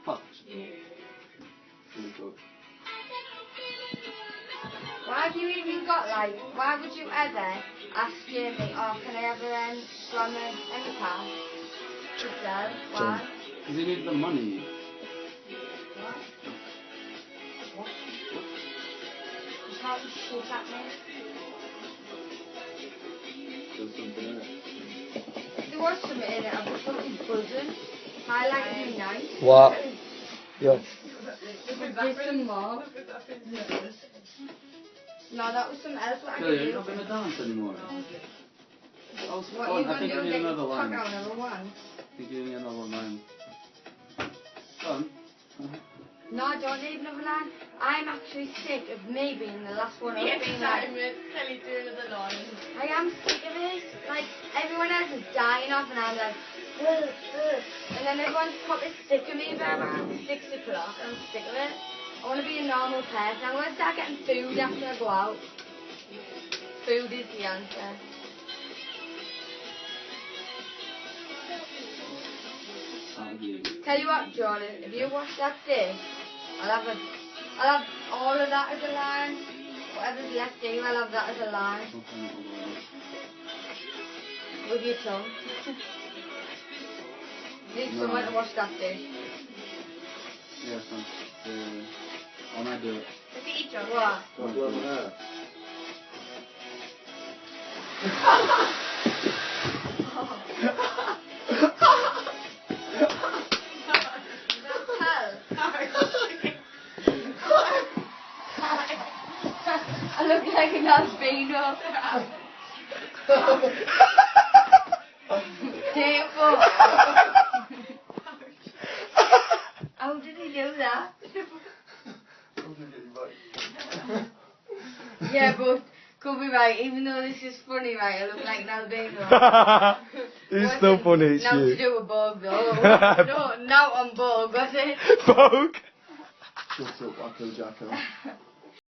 Fuck. Why have you even got like, why would you ever ask Jamie, oh can I have a slam in the car? Yourself? Why? Because he needs the money. What? You can't shoot at me. There's something in it. There was something in it, I was fucking buzzing. Highlighting me nice. What? Yeah. There's some more. No, that was something else. What I Kelly, could you're do. not going to dance anymore. What are you I going think to I do? need Get another your line. cock out another one? I think you need another line. Done? No, I don't need another line. I'm actually sick of me being the last one up being like... Kelly doing another line. I am sick of it. Like, everyone else is dying off and I'm like... And then everyone's probably sick of me by around 6 o'clock and I'm sick of it. I want to be a normal person. I'm going to start getting food after I go out. Food is the answer. Tell you what, Jordan, if you wash that dish, I'll have all of that as a line. Whatever's left here, I'll have that as a line. With your tongue. Need someone to wash that dish. Yeah, son. I might do it. Look at each other. What? I'll do it. I look like an albino. Careful. How did he do that? Yeah, but could be right. Even though this is funny, right? I look like an albino. It's still funny, it's Now to you. do a bug though. No, not on bug, was it? Poke! Shut up, Wacko Jacko.